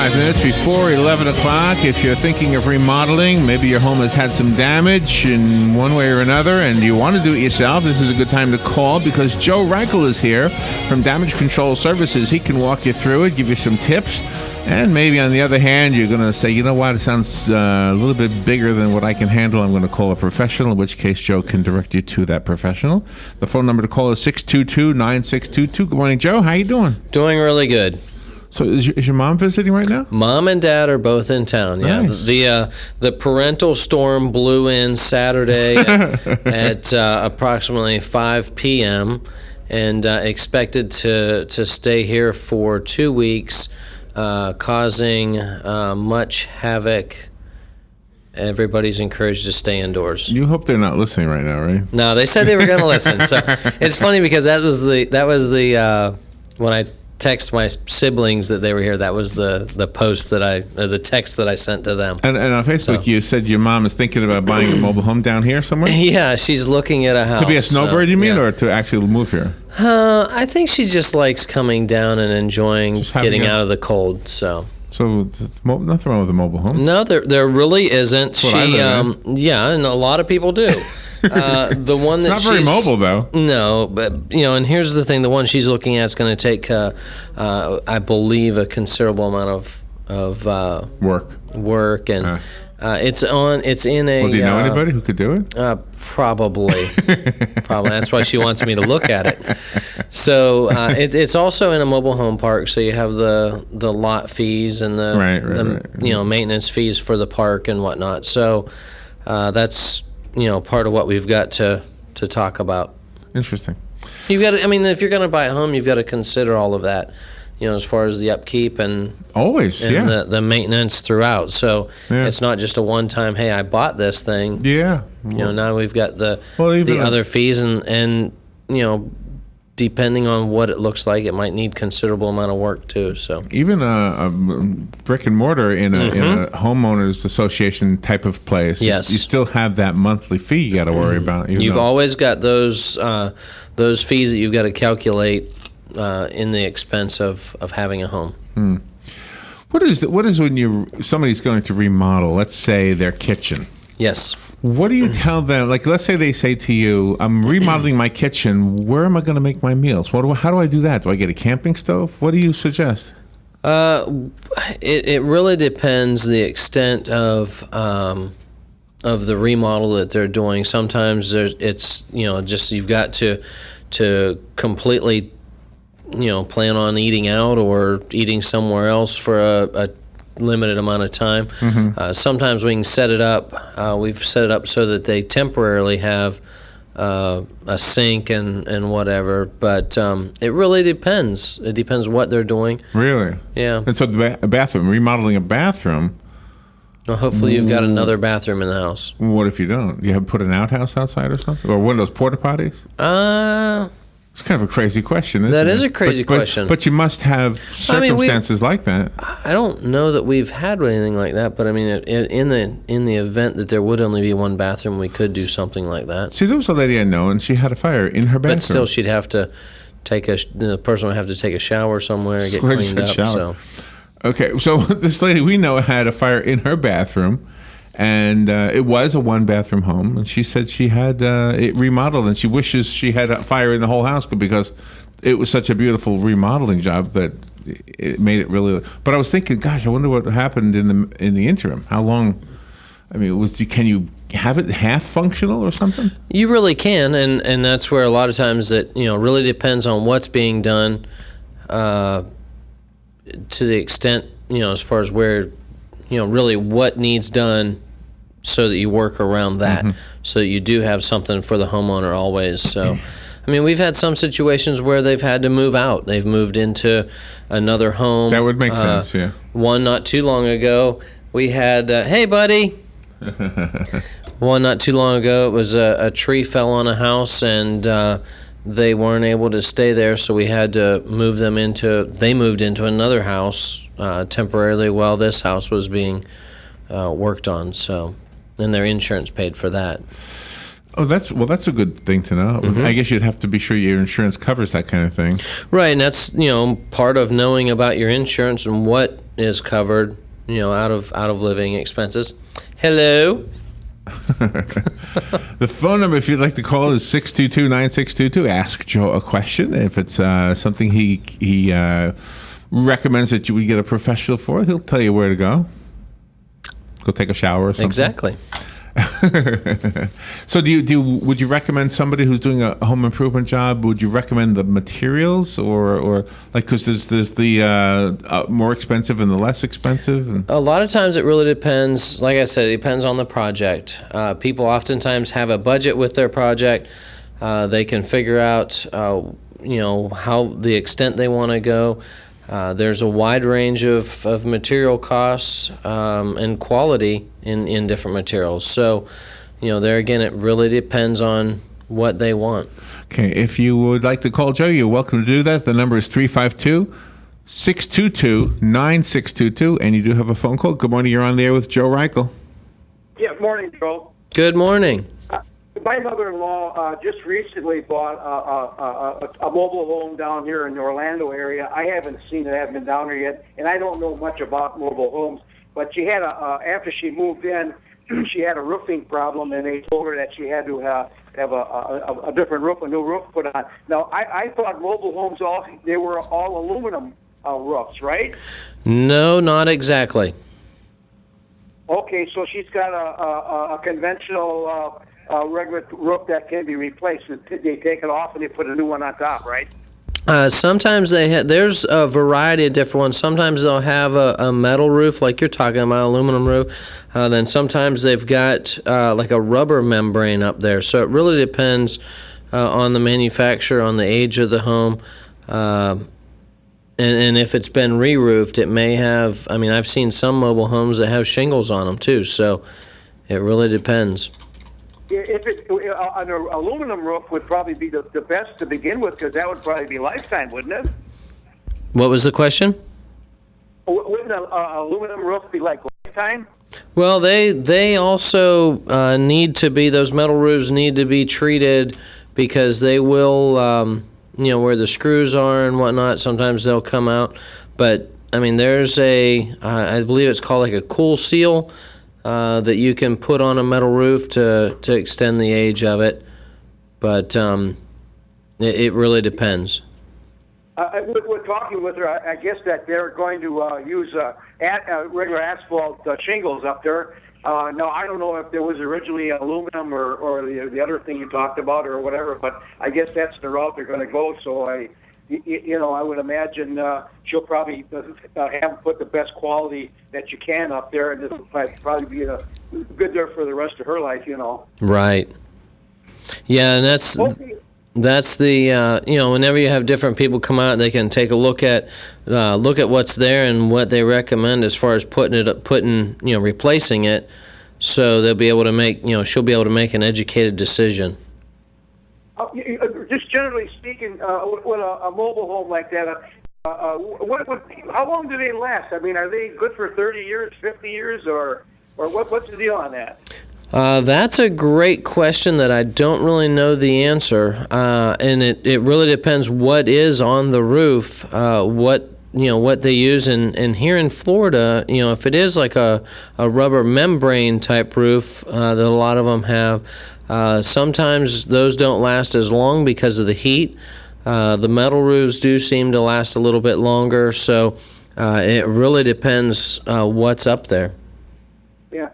5 minutes before 11 o'clock. If you're thinking of remodeling, maybe your home has had some damage in one way or another, and you want to do it yourself, this is a good time to call because Joe Reichel is here from Damage Control Services. He can walk you through it, give you some tips, and maybe on the other hand, you're going to say, you know what, it sounds a little bit bigger than what I can handle. I'm going to call a professional, in which case Joe can direct you to that professional. The phone number to call is 622-9622. Good morning, Joe. How you doing? Doing really good. So is your mom visiting right now? Mom and Dad are both in town. Yeah, nice. The parental storm blew in Saturday at approximately 5 p.m. and expected to stay here for 2 weeks, causing much havoc. Everybody's encouraged to stay indoors. You hope they're not listening right now, right? No, they said they were going to listen. So it's funny because that was the when I text my siblings that they were here. That was the post that the text that I sent to them. And on Facebook, you said your mom is thinking about buying a mobile home down here somewhere? Yeah, she's looking at a house. To be a snowbird, you mean, yeah. or to actually move here? I think she just likes coming down and enjoying getting out of the cold. So nothing wrong with a mobile home. No, there really isn't. That's what I live in. Yeah, and a lot of people do. The one it's that not very mobile, though. No, but and here's the thing: the one she's looking at is going to take, I believe, a considerable amount of work, and it's in a. Well, do you know anybody who could do it? Probably. That's why she wants me to look at it. So it's also in a mobile home park. So you have the lot fees and the maintenance fees for the park and whatnot. So that's part of what we've got to talk about. Interesting. You've got to, if you're going to buy a home, you've got to consider all of that. As far as the upkeep and the maintenance throughout. So it's not just a one-time, hey, I bought this thing. Yeah. Now we've got the other fees and depending on what it looks like, it might need considerable amount of work too. So even a brick and mortar in a homeowners association type of place, yes, you still have that monthly fee you got to worry about. You've always got those fees that you've got to calculate in the expense of having a home. What is when somebody's going to remodel, let's say their kitchen? Yes. What do you tell them? Like, let's say they say to you, I'm remodeling my kitchen. Where am I going to make my meals? How do I do that? Do I get a camping stove? What do you suggest? It really depends the extent of the remodel that they're doing. Sometimes it's just you've got to completely plan on eating out or eating somewhere else for a limited amount of time. Sometimes we can set it up. We've set it up so that they temporarily have a sink and whatever. But it really depends. It depends what they're doing. Really? Yeah. And so a bathroom, remodeling a bathroom. Well, hopefully you've got another bathroom in the house. What if you don't? You have put an outhouse outside or something? Or one of those porta potties? It's kind of a crazy question, isn't it? That is a crazy question. But you must have circumstances like that. I don't know that we've had anything like that, but in the event that there would only be one bathroom, we could do something like that. See, there was a lady I know, and she had a fire in her bathroom. But still, she'd have to the person would have to take a shower somewhere and get cleaned up. So. Okay, so this lady we know had a fire in her bathroom. And it was a one-bathroom home, and she said she had it remodeled, and she wishes she had a fire in the whole house because it was such a beautiful remodeling job that it made it really. But I was thinking, gosh, I wonder what happened in the interim. How long? Can you have it half functional or something? You really can, and that's where a lot of times that really depends on what's being done, to the extent as far as where really what needs done. So that you work around that, so that you do have something for the homeowner always. So, we've had some situations where they've had to move out. They've moved into another home. That would make sense, yeah. One not too long ago, we had, hey, buddy. One not too long ago, it was a tree fell on a house, and they weren't able to stay there, so we had to move them they moved into another house temporarily while this house was being worked on. So. And their insurance paid for that. Oh, that's a good thing to know. I guess you'd have to be sure your insurance covers that kind of thing. Right, and that's part of knowing about your insurance and what is covered, out of living expenses. Hello. The phone number, if you'd like to call, is 622-9622. Ask Joe a question. If it's something he recommends that you would get a professional for, he'll tell you where to go. Go take a shower or something. Exactly. So would you recommend somebody who's doing a home improvement job, would you recommend the materials or like, because there's the more expensive and the less expensive? A lot of times it really depends. Like I said, it depends on the project. People oftentimes have a budget with their project. They can figure out, how the extent they want to go. There's a wide range of material costs and quality in different materials. So, there again, it really depends on what they want. Okay, if you would like to call Joe, you're welcome to do that. The number is 352-622-9622, and you do have a phone call. Good morning, you're on the air with Joe Reichel. Yeah, morning, Joe. Good morning. My mother-in-law just recently bought a mobile home down here in the Orlando area. I haven't seen it, I haven't been down there yet, and I don't know much about mobile homes. But she had after she moved in, she had a roofing problem, and they told her that she had to have a different roof, a new roof put on. Now, I thought mobile homes they were all aluminum roofs, right? No, not exactly. Okay, so she's got a conventional regular roof that can be replaced. They take it off and they put a new one on top, right? Sometimes there's a variety of different ones. Sometimes they'll have a metal roof, like you're talking about, aluminum roof. Then sometimes they've got like a rubber membrane up there. So it really depends on the manufacturer, on the age of the home. And if it's been re-roofed, it may have, I've seen some mobile homes that have shingles on them too. So it really depends. If an aluminum roof would probably be the best to begin with, because that would probably be lifetime, wouldn't it? What was the question? Wouldn't an aluminum roof be like lifetime? Well, they also need to be, those metal roofs need to be treated, because they will, where the screws are and whatnot, sometimes they'll come out. But, there's I believe it's called like a cool seal, that you can put on a metal roof to extend the age of it, but it really depends. We're talking with her. I guess that they're going to use regular asphalt shingles up there. Now, I don't know if there was originally aluminum or the other thing you talked about or whatever, but I guess that's the route they're going to go. So I would imagine she'll probably have put the best quality that you can up there, and this will probably be good there for the rest of her life, Right. Yeah, and that's okay. That's the whenever you have different people come out, they can take a look at what's there and what they recommend as far as replacing it, so they'll be able to make she'll be able to make an educated decision. Just generally speaking, with a mobile home like that, how long do they last? Are they good for 30 years, 50 years, or what's the deal on that? That's a great question that I don't really know the answer, and it really depends what is on the roof, what they use, and here in Florida, if it is like a rubber membrane type roof that a lot of them have. Sometimes those don't last as long because of the heat. The metal roofs do seem to last a little bit longer, so it really depends what's up there. Yeah.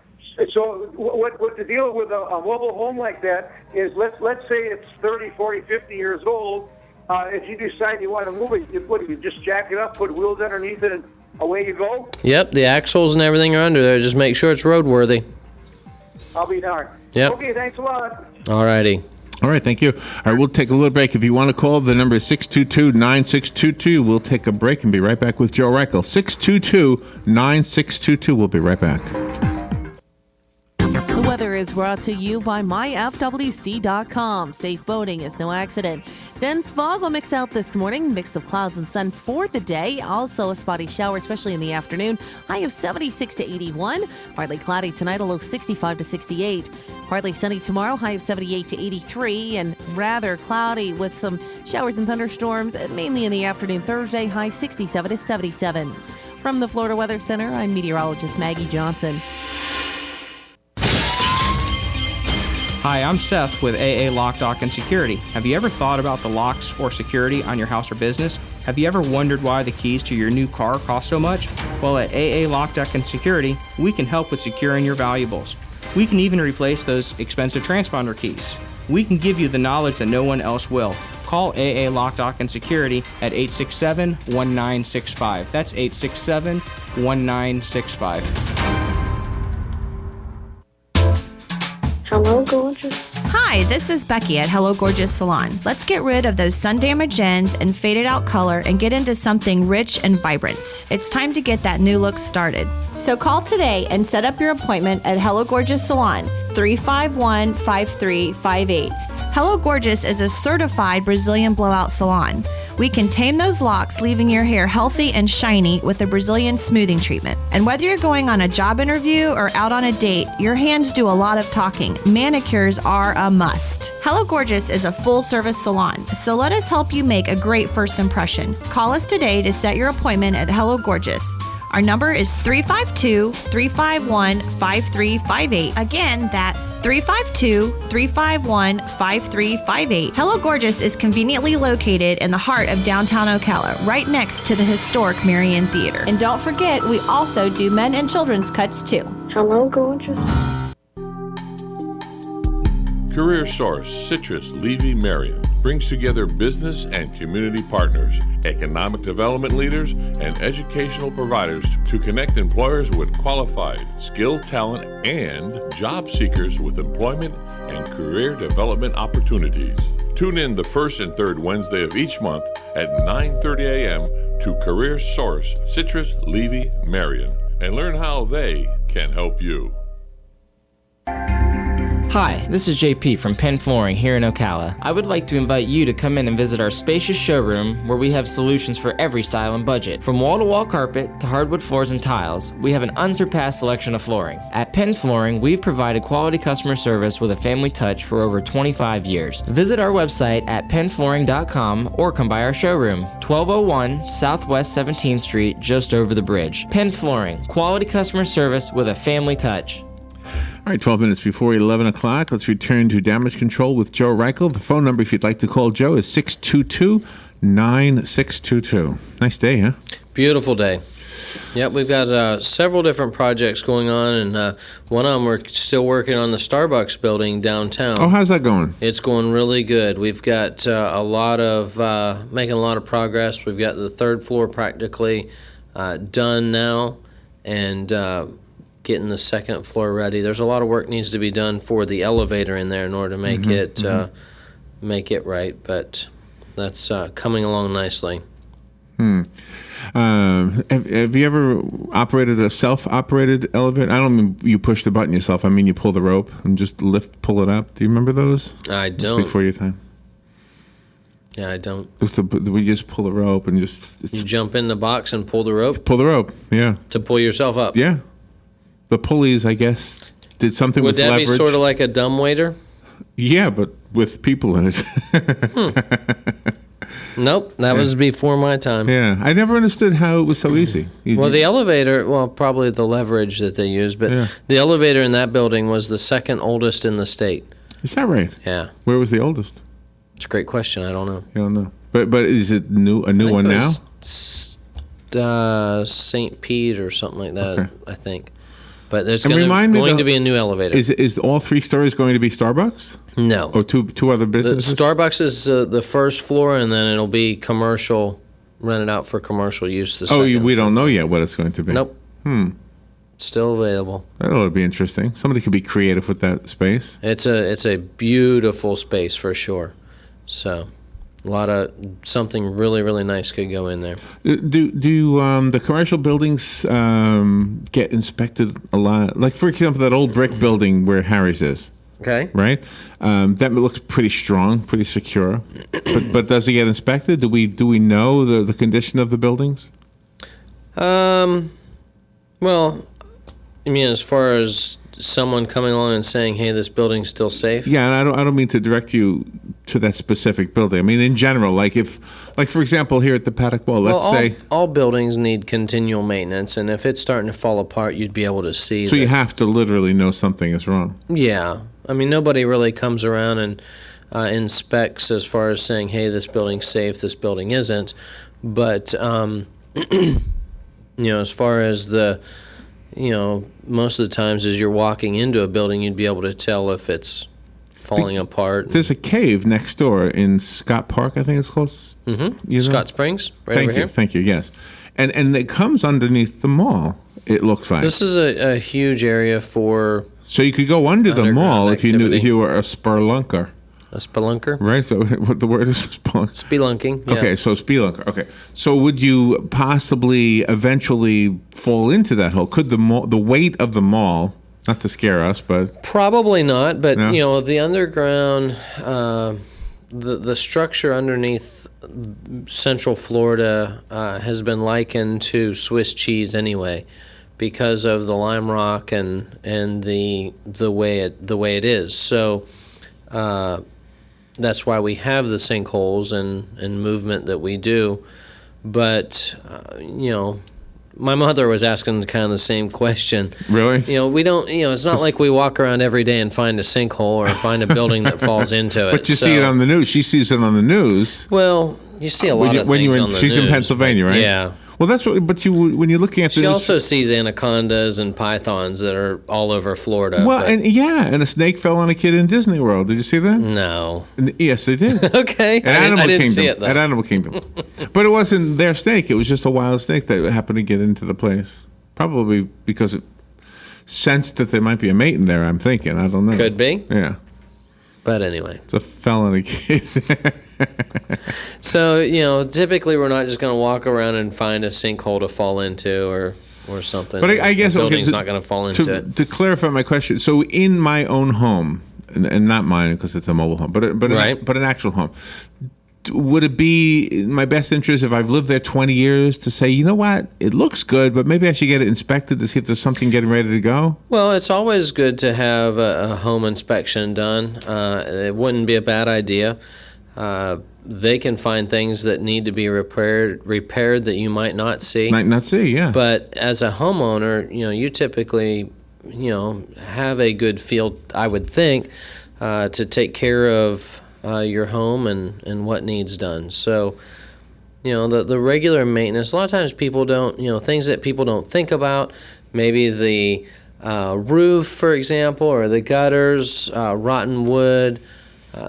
So what the deal with a mobile home like that is, let's say it's 30, 40, 50 years old. If you decide you want to move it, you just jack it up, put wheels underneath it, and away you go? Yep, the axles and everything are under there. Just make sure it's roadworthy. I'll be darned. Yep. Okay, thanks a lot. All righty. All right, thank you. All right, we'll take a little break. If you want to call, the number is 622-9622. We'll take a break and be right back with Joe Reichel. 622-9622. We'll be right back. The weather is brought to you by myfwc.com. Safe boating is no accident. Dense fog will mix out this morning. Mix of clouds and sun for the day. Also a spotty shower, especially in the afternoon. High of 76 to 81. Partly cloudy tonight, a low 65 to 68. Partly sunny tomorrow, high of 78 to 83. And rather cloudy with some showers and thunderstorms, mainly in the afternoon Thursday, high 67 to 77. From the Florida Weather Center, I'm meteorologist Maggie Johnson. Hi, I'm Seth with AA Lock, Dock, and Security. Have you ever thought about the locks or security on your house or business? Have you ever wondered why the keys to your new car cost so much? Well, at AA Lock, Dock, and Security, we can help with securing your valuables. We can even replace those expensive transponder keys. We can give you the knowledge that no one else will. Call AA Lock, Dock, and Security at 867-1965. That's 867-1965. Hello, gorgeous. Hi, this is Becky at Hello Gorgeous Salon. Let's get rid of those sun-damaged ends and faded out color and get into something rich and vibrant. It's time to get that new look started. So call today and set up your appointment at Hello Gorgeous Salon, 351-5358. Hello Gorgeous is a certified Brazilian blowout salon. We can tame those locks, leaving your hair healthy and shiny with a Brazilian smoothing treatment. And whether you're going on a job interview or out on a date, your hands do a lot of talking. Manicures are a must. Hello Gorgeous is a full-service salon, so let us help you make a great first impression. Call us today to set your appointment at Hello Gorgeous. Our number is 352-351-5358. Again, that's 352-351-5358. Hello Gorgeous is conveniently located in the heart of downtown Ocala, right next to the historic Marion Theater. And don't forget, we also do men and children's cuts too. Hello, gorgeous. Career Source Citrus Levy Marion brings together business and community partners, economic development leaders, and educational providers to connect employers with qualified, skilled talent and job seekers with employment and career development opportunities. Tune in the first and third Wednesday of each month at 9:30 a.m. to Career Source Citrus Levy Marion and learn how they can help you. Hi, this is JP from Penn Flooring here in Ocala. I would like to invite you to come in and visit our spacious showroom where we have solutions for every style and budget. From wall-to-wall carpet to hardwood floors and tiles, we have an unsurpassed selection of flooring. At Penn Flooring, we've provided quality customer service with a family touch for over 25 years. Visit our website at pennflooring.com or come by our showroom, 1201 Southwest 17th Street, just over the bridge. Penn Flooring, quality customer service with a family touch. All right, 12 minutes before 11 o'clock. Let's return to damage control with Joe Reichel. The phone number, if you'd like to call Joe, is 622-9622. Nice day, huh? Beautiful day. Yep, we've got several different projects going on, and one of them we're still working on the Starbucks building downtown. Oh, how's that going? It's going really good. We've got making a lot of progress. We've got the third floor practically done now, and getting the second floor ready. There's a lot of work needs to be done for the elevator in there in order to make make it right, but that's coming along nicely. Have you ever operated a self-operated elevator? I don't mean you push the button yourself. I mean you pull the rope and just pull it up. Do you remember those? I don't. Before your time. Yeah, I don't. We just pull the rope and just... You jump in the box and pull the rope? Pull the rope, yeah. To pull yourself up? Yeah. The pulleys, I guess, did something with leverage. Would that be sort of like a dumbwaiter? Yeah, but with people in it. Nope, that was before my time. Yeah, I never understood how it was so easy. The elevator, probably the leverage that they use, but the elevator in that building was the second oldest in the state. Is that right? Yeah. Where was the oldest? It's a great question. I don't know. I don't know. But is it a new one now? St. Pete or something like that, Okay. I think. But there's going to be a new elevator. Is all 3 stories going to be Starbucks? No. Or two other businesses? The Starbucks is the first floor, and then it'll be commercial, rented out for commercial use. We don't know yet what it's going to be. Nope. Still available. That ought to be interesting. Somebody could be creative with that space. It's a beautiful space for sure. So, something really, really nice could go in there. Do the commercial buildings get inspected a lot? Like, for example, that old brick building where Harry's is. Okay. Right? That looks pretty strong, pretty secure. But does it get inspected? Do we know the condition of the buildings? Well, I mean, as far as someone coming along and saying, "Hey, this building's still safe." Yeah, and I don't mean to direct you to that specific building. I mean in general, like for example, here at the Paddock Mall, let's say all buildings need continual maintenance, and if it's starting to fall apart, you'd be able to see. So you have to literally know something is wrong. Yeah, I mean nobody really comes around and inspects as far as saying, "Hey, this building's safe, this building isn't." But as far as most of the times as you're walking into a building, you'd be able to tell if it's falling apart. There's a cave next door in Scott Park, I think it's called. Mm-hmm. Scott Springs, right over here. Thank you, yes. And it comes underneath the mall, it looks like. This is a huge area for So you could go under the mall activity. if you were a spelunker. A spelunker? Right, so what the word is spelunking. Yeah. Okay, so spelunker. Okay, so would you possibly eventually fall into that hole? Could the weight of the mall, not to scare us, but probably not. But no? The underground, the structure underneath Central Florida has been likened to Swiss cheese anyway, because of the lime rock and the way it is. So. That's why we have the sinkholes and movement that we do. But, my mother was asking kind of the same question. Really? We don't, it's not like we walk around every day and find a sinkhole or find a building that falls into it. But you see it on the news. She sees it on the news. Well, you see a lot of things on the news. She's in Pennsylvania, right? Yeah. Well, that's what. But when you're looking at she also sees anacondas and pythons that are all over Florida. Well, and a snake fell on a kid in Disney World. Did you see that? No. Yes, they did. Okay. I didn't see it though. At Animal Kingdom, but it wasn't their snake. It was just a wild snake that happened to get into the place. Probably because it sensed that there might be a mate in there. I'm thinking. I don't know. Could be. Yeah. But anyway, it's a felony case. So, typically we're not just going to walk around and find a sinkhole to fall into or something. But I guess the building's not going to fall into it. To clarify my question, so in my own home, and not mine because it's a mobile home, but an actual home, would it be in my best interest if I've lived there 20 years to say, you know what, it looks good, but maybe I should get it inspected to see if there's something getting ready to go? Well, it's always good to have a home inspection done. It wouldn't be a bad idea. They can find things that need to be repaired that you might not see. Might not see, yeah. But as a homeowner, you typically, have a good feel, I would think, to take care of your home and what needs done. So, the regular maintenance, a lot of times people don't, things that people don't think about, maybe the roof, for example, or the gutters, rotten wood,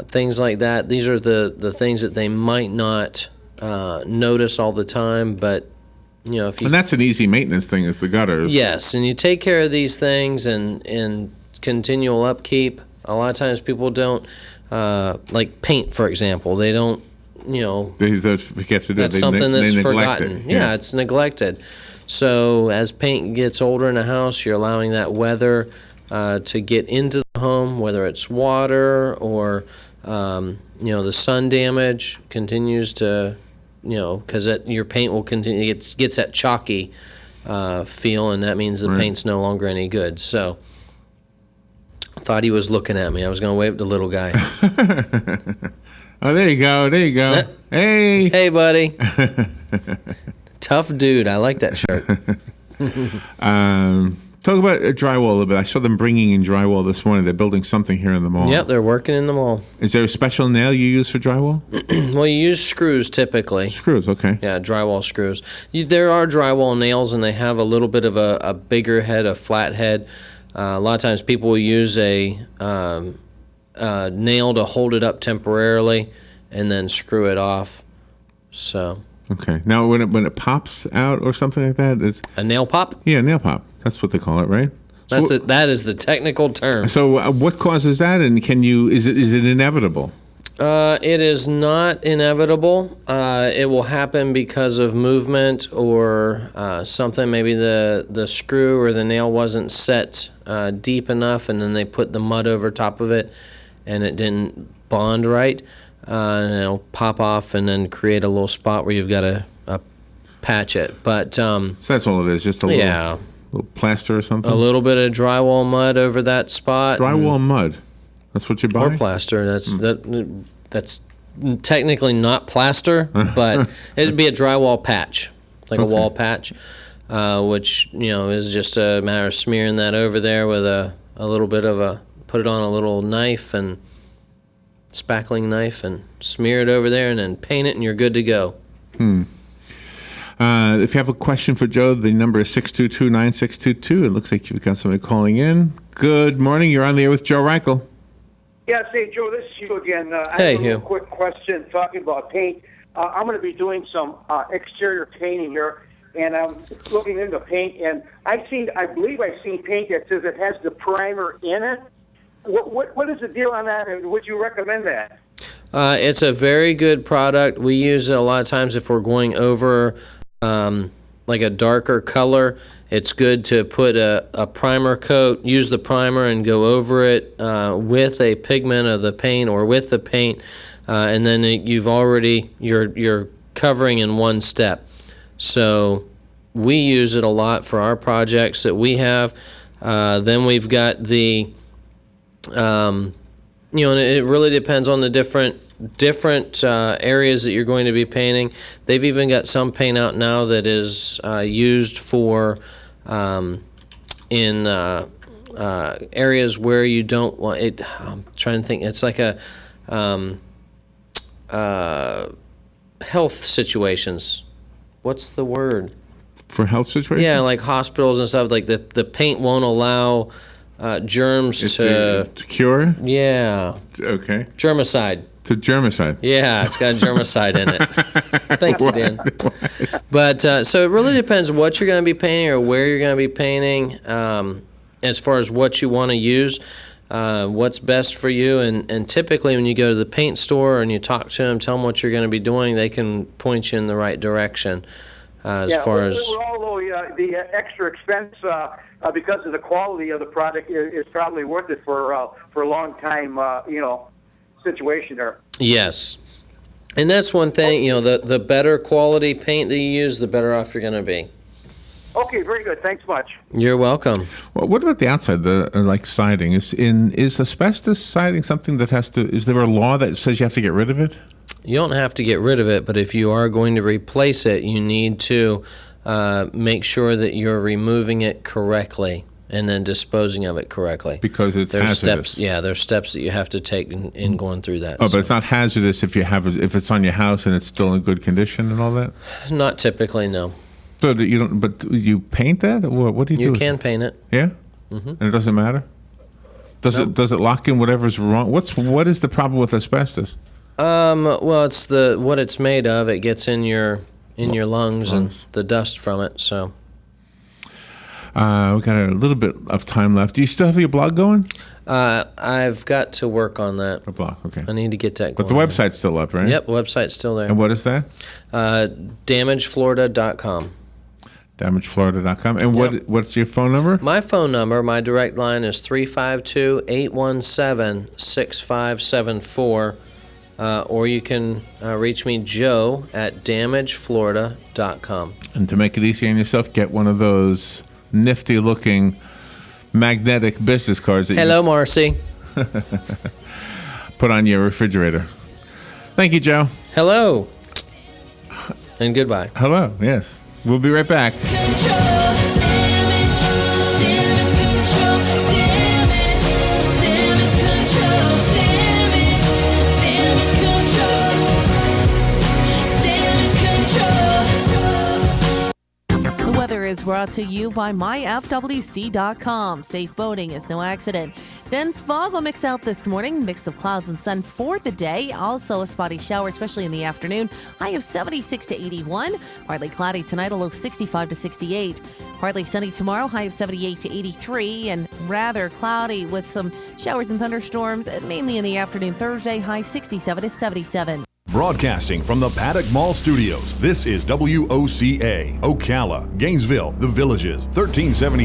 things like that. These are the things that they might not notice all the time, but if you, and that's an easy maintenance thing, is the gutters. Yes, and you take care of these things and continual upkeep. A lot of times people don't like paint, for example. They don't, they forget to do it. That's something that's forgotten. Yeah, it's neglected. So as paint gets older in a house, you're allowing that weather to get into the home, whether it's water or the sun damage continues to, because your paint will continue, gets that chalky feel, and that means the paint's no longer any good. So I thought he was looking at me. I was going to wave at the little guy. Oh, there you go. Hey. Hey, buddy. Tough dude. I like that shirt. Talk about drywall a little bit. I saw them bringing in drywall this morning. They're building something here in the mall. Yep, they're working in the mall. Is there a special nail you use for drywall? Well, you use screws typically. Screws, okay. Yeah, drywall screws. There are drywall nails, and they have a little bit of a bigger head, a flat head. A lot of times people will use a nail to hold it up temporarily and then screw it off. So. Okay. Now, when it pops out or something like that, it's a nail pop? Yeah, nail pop. That's what they call it, right? That is the technical term. So, what causes that, and is it inevitable? It is not inevitable. It will happen because of movement or something. Maybe the screw or the nail wasn't set deep enough, and then they put the mud over top of it, and it didn't bond right. And it'll pop off and then create a little spot where you've got to patch it. But so that's all it is, just a little. Yeah. little plaster or something? A little bit of drywall mud over that spot. Drywall mud. That's what you buy? Or plaster. That's technically not plaster, but it'd be a drywall patch, like a wall patch, which is just a matter of smearing that over there with a little bit of put it on a little knife and spackling knife and smear it over there and then paint it and you're good to go. If you have a question for Joe, the number is 622-9622. It looks like you've got somebody calling in. Good morning. You're on the air with Joe Reichel. Yes, hey, Joe, this is Hugh again. I Hey, have a little Hugh. quick question talking about paint. I'm going to be doing some exterior painting here, and I'm looking into paint, and I believe I've seen paint that says it has the primer in it. What is the deal on that, and would you recommend that? It's a very good product. We use it a lot of times if we're going over like a darker color. It's good to put a primer coat, use the primer and go over it with a pigment of the paint or with the paint, and then you're covering in one step. So we use it a lot for our projects that we have. Then we've got the, and it really depends on the different areas that you're going to be painting. They've even got some paint out now that is used for in areas where you don't want it. I'm trying to think. It's like a health situations. What's the word? For health situations? Yeah, like hospitals and stuff. Like the paint won't allow germs to cure? Yeah. Okay. Germicide. To germicide. Yeah, it's got germicide in it. Thank you, Dan. But so it really depends what you're going to be painting or where you're going to be painting, as far as what you want to use, what's best for you. And typically when you go to the paint store and you talk to them, tell them what you're going to be doing, they can point you in the right direction. Although the extra expense because of the quality of the product is probably worth it for a long time, situation there. Yes. And that's one thing, the better quality paint that you use, the better off you're going to be. Okay, very good. Thanks much. You're welcome. Well, what about the outside, the like siding? Is asbestos siding something that is there a law that says you have to get rid of it? You don't have to get rid of it, but if you are going to replace it, you need to make sure that you're removing it correctly and then disposing of it correctly. Because it's hazardous. There's steps that you have to take in going through that. Oh, but it's not hazardous if it's on your house and it's still in good condition and all that? Not typically, no. So you don't, but you paint that? Or what do you do? You can paint it. Yeah? Mm-hmm. And it doesn't matter? Does it lock in whatever's wrong? What is the problem with asbestos? Well, it's what it's made of. It gets in your lungs and the dust from it. So we got a little bit of time left. Do you still have your blog going? I've got to work on that. A blog, okay. I need to get that going. But the website's still up, right? Yep, website's still there. And what is that? DamageFlorida.com. DamageFlorida.com. And what's your phone number? My phone number, my direct line is 352-817-6574. Or you can reach me, Joe, at DamageFlorida.com. And to make it easy on yourself, get one of those nifty-looking magnetic business cards that Hello, Marcy. put on your refrigerator. Thank you, Joe. Hello. And goodbye. Hello, yes. We'll be right back. Is brought to you by myfwc.com. Safe boating is no accident. Dense fog will mix out this morning. Mix of clouds and sun for the day. Also a spotty shower, especially in the afternoon. High of 76 to 81. Partly cloudy tonight, a low 65 to 68. Partly sunny tomorrow, high of 78 to 83. And rather cloudy with some showers and thunderstorms, mainly in the afternoon Thursday, high 67 to 77. Broadcasting from the Paddock Mall Studios, this is WOCA, Ocala, Gainesville, The Villages, 1370.